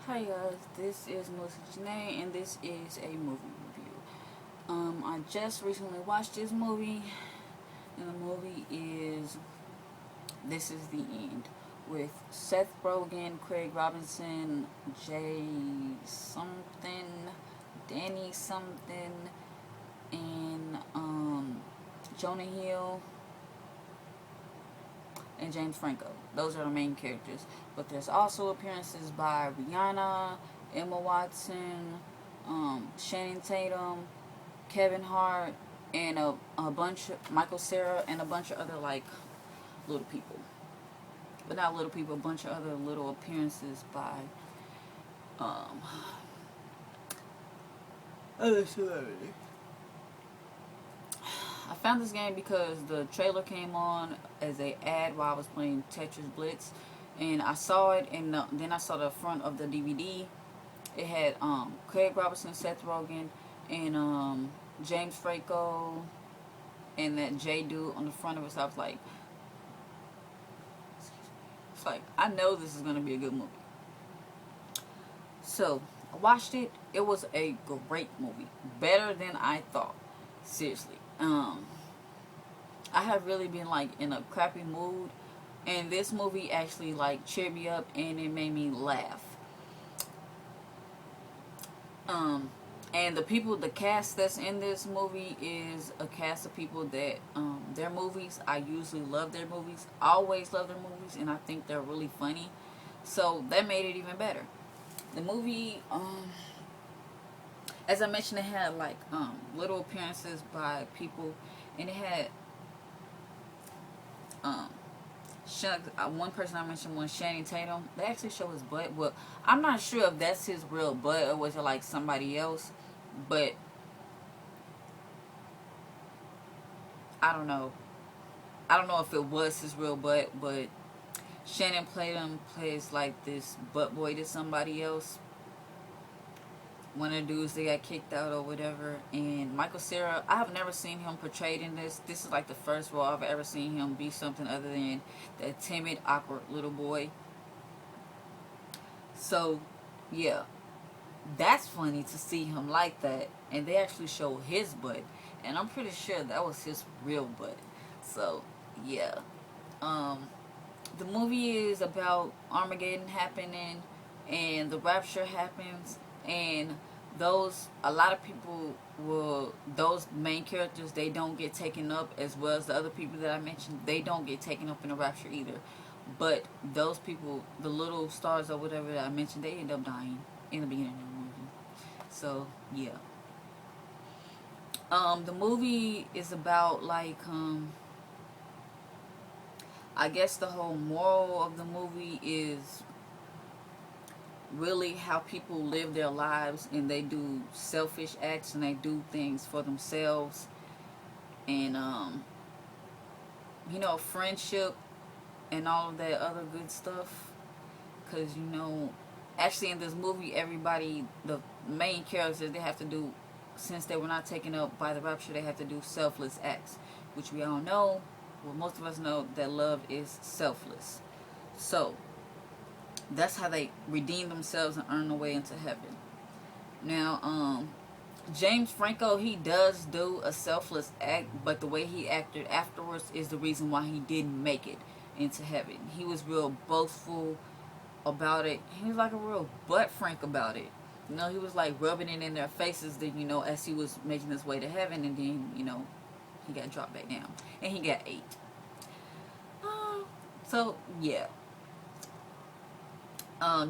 Hi guys, this is Melissa Janae and this is a movie review. I just recently watched this movie and the movie is This Is the End with Seth Rogen, Craig Robinson, Jay something, Danny something, and Jonah Hill and James Franco. Those are the main characters. But there's also appearances by Rihanna, Emma Watson, Channing Tatum, Kevin Hart, and a bunch of Michael Cera and a bunch of other like little people. But not little people, a bunch of other little appearances by um, other celebrities. I found this game because the trailer came on as a ad while I was playing Tetris Blitz, and I saw it, and then I saw the front of the DVD. It had Craig Robertson, Seth Rogen, and James Franco, and that J dude on the front of it. So I was like, I know this is gonna be a good movie. So I watched it. It was a great movie, better than I thought. Seriously. I have really been like in a crappy mood, and this movie actually like cheered me up and it made me laugh. Um, and the cast that's in this movie is a cast of people that their movies, I usually love their movies, always love their movies, and I think they're really funny. So that made it even better. The movie, as I mentioned, it had like little appearances by people, and it had um, one person I mentioned was Channing Tatum. They actually show his butt, but I'm not sure if that's his real butt or was it like somebody else. But I don't know. I don't know if it was his real butt, but Shannon plays like this butt boy to somebody else. One of the dudes they got kicked out or whatever. And Michael Cera, I have never seen him portrayed in this. This is like the first role I've ever seen him be something other than that timid, awkward little boy. So, yeah, that's funny to see him like that. And they actually show his butt, and I'm pretty sure that was his real butt. So, yeah. Um, the movie is about Armageddon happening, and the rapture happens, and a lot of people those main characters, they don't get taken up as well as the other people that I mentioned. They don't get taken up in the rapture either. But those people, the little stars or whatever that I mentioned, they end up dying in the beginning of the movie. So yeah. The movie is about like I guess the whole moral of the movie is really how people live their lives, and they do selfish acts and they do things for themselves, and friendship and all of that other good stuff. Because actually in this movie, everybody, the main characters, they have to do, since they were not taken up by the rapture, they have to do selfless acts, which we all know, well, most of us know that love is selfless. So that's how they redeem themselves and earn their way into heaven. Now, James Franco, he does do a selfless act, but the way he acted afterwards is the reason why he didn't make it into heaven. He was real boastful about it. He was like a real butt frank about it. He was like rubbing it in their faces that, as he was making his way to heaven, and then, he got dropped back down. And he got ate. So, yeah.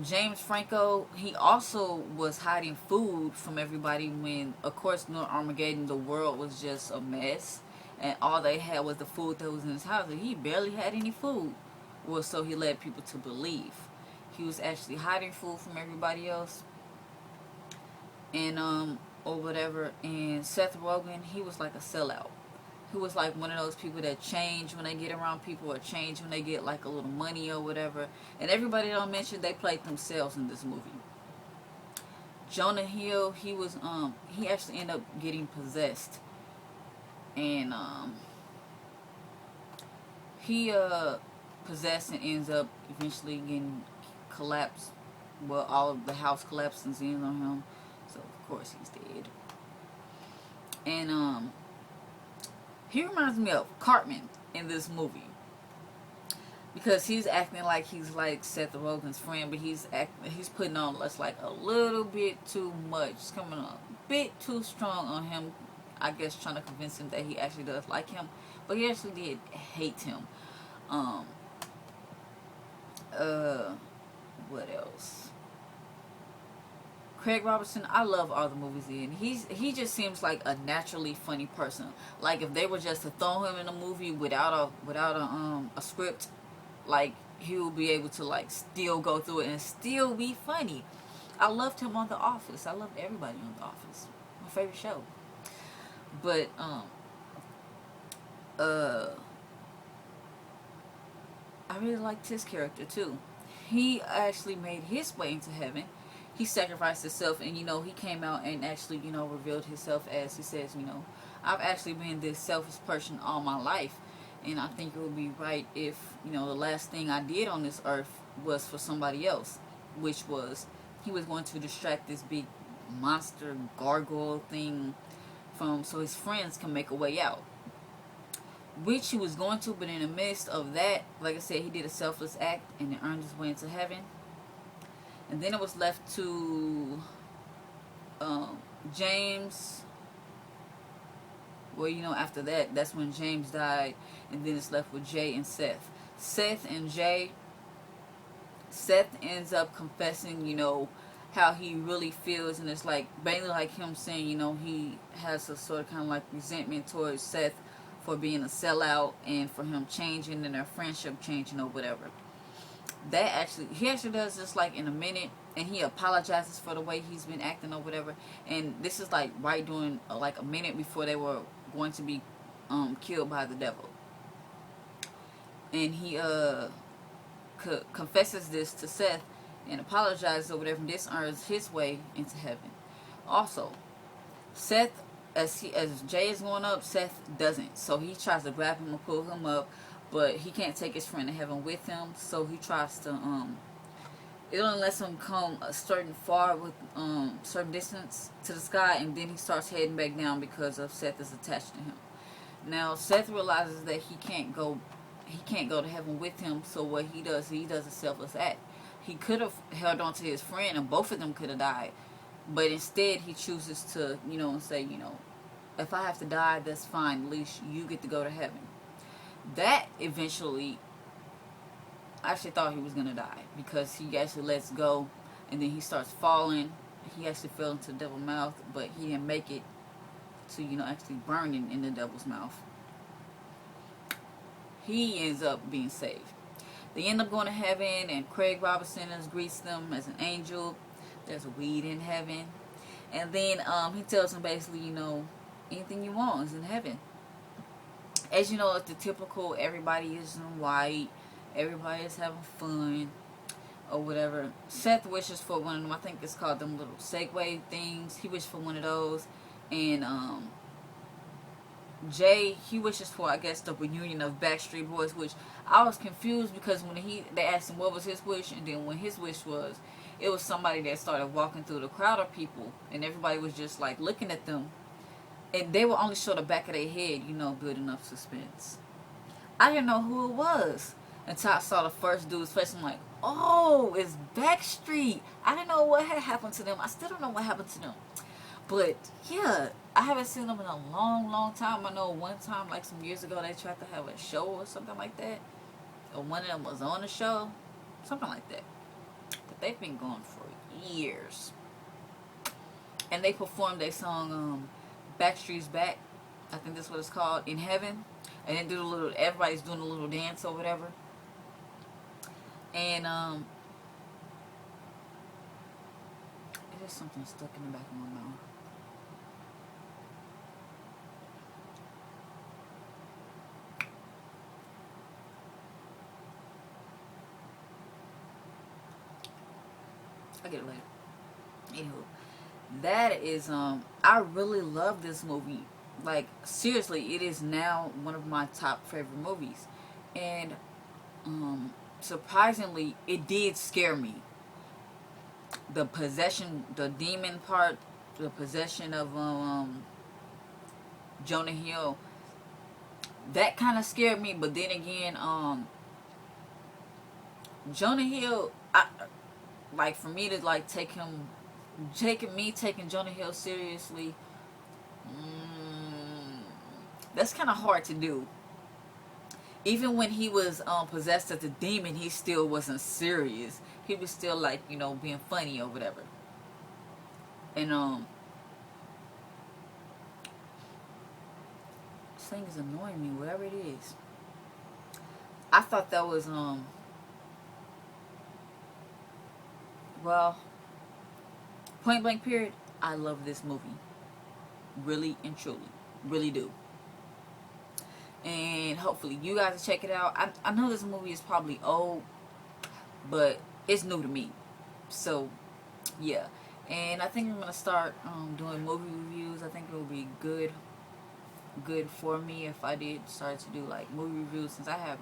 James Franco, he also was hiding food from everybody when, of course, near Armageddon, the world was just a mess. And all they had was the food that was in his house. And he barely had any food. Well, so he led people to believe. He was actually hiding food from everybody else. And, or whatever. And Seth Rogen, he was like a sellout. He was like one of those people that change when they get around people, or change when they get like a little money or whatever. And everybody that I mentioned, they played themselves in this movie. Jonah Hill, he actually ended up getting possessed. And he possessed and ends up eventually getting collapsed well, all of the house collapses in on him, so of course he's dead. And he reminds me of Cartman in this movie, because he's acting like he's like Seth Rogen's friend, but he's putting on just like a little bit too much. It's coming on a bit too strong on him, I guess, trying to convince him that he actually does like him, but he actually did hate him. What else? Craig Robertson, I love all the movies he just seems like a naturally funny person. Like if they were just to throw him in a movie without a script, like he will be able to like still go through it and still be funny. I loved him on The Office. I loved everybody on The Office. My favorite show. But I really liked his character too. He actually made his way into heaven. He sacrificed himself, and he came out and actually revealed himself as he says, I've actually been this selfish person all my life, and I think it would be right if the last thing I did on this earth was for somebody else, which was he was going to distract this big monster gargoyle thing so his friends can make a way out, which he was going to. But in the midst of that, like I said, he did a selfless act and it earned his way into heaven. And then it was left to James. Well, after that's when James died. And then it's left with Jay and Seth. Seth and Jay. Seth ends up confessing, how he really feels. And it's like, mainly like him saying, he has a sort of kind of like resentment towards Seth for being a sellout and for him changing and their friendship changing or whatever. He actually does this like in a minute, and he apologizes for the way he's been acting or whatever. And this is like right during like a minute before they were going to be killed by the devil. And he confesses this to Seth and apologizes or whatever. And this earns his way into heaven. Also, Seth, as Jay is going up, Seth doesn't. So he tries to grab him and pull him up, but he can't take his friend to heaven with him. So he tries to it only lets him come a certain distance to the sky, and then he starts heading back down because of Seth is attached to him. Now Seth realizes that he can't go to heaven with him. So what he does a selfless act. He could have held on to his friend, and both of them could have died. But instead, he chooses to, and say, if I have to die, that's fine. At least you get to go to heaven. That eventually, I actually thought he was going to die, because he actually lets go, and then he starts falling. He actually fell into the devil's mouth, but he didn't make it to, actually burning in the devil's mouth. He ends up being saved. They end up going to heaven, and Craig Robertson greets them as an angel. There's a weed in heaven. And then he tells them basically, anything you want is in heaven. As you know, it's the typical, everybody is in white, everybody is having fun, or whatever. Seth wishes for one of them. I think it's called them little Segway things. He wished for one of those. And Jay, he wishes for, I guess, the reunion of Backstreet Boys, which I was confused, because when they asked him what was his wish, and then when his wish was, it was somebody that started walking through the crowd of people, and everybody was just like looking at them, and they would only show the back of their head, building up suspense. I didn't know who it was until I saw the first dude's face. I'm like, oh, it's Backstreet. I didn't know what had happened to them. I still don't know what happened to them. But yeah, I haven't seen them in a long, long time. I know one time, like some years ago, they tried to have a show or something like that, or one of them was on a show, something like that. But they've been going for years. And they performed a song, Backstreet's Back, I think that's what it's called, in heaven. And then everybody's doing a little dance or whatever. And there's something stuck in the back of my mouth. I'll get it later. Anywho, that is I really love this movie. Like, seriously, it is now one of my top favorite movies. And surprisingly, it did scare me. the possession, the demon part, the possession of Jonah Hill, that kind of scared me. But then again, Jonah Hill, like for me to like taking Jonah Hill seriously, that's kind of hard to do. Even when he was possessed as a demon, he still wasn't serious. He was still like, you know, being funny or whatever. And this thing is annoying me, whatever it is. I thought that was well, point blank period. I love this movie, really and truly, really do. And hopefully you guys check it out. I know this movie is probably old, but it's new to me. So yeah, and I think I'm gonna start doing movie reviews. I think it would be good for me if I did start to do like movie reviews, since I have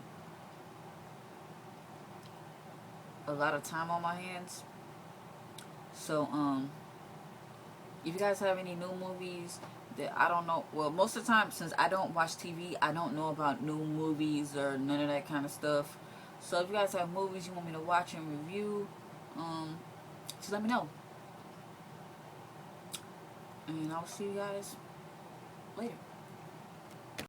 a lot of time on my hands. So if you guys have any new movies that I don't know, well, most of the time, since I don't watch TV, I don't know about new movies or none of that kind of stuff. So if you guys have movies you want me to watch and review, just let me know. And I'll see you guys later.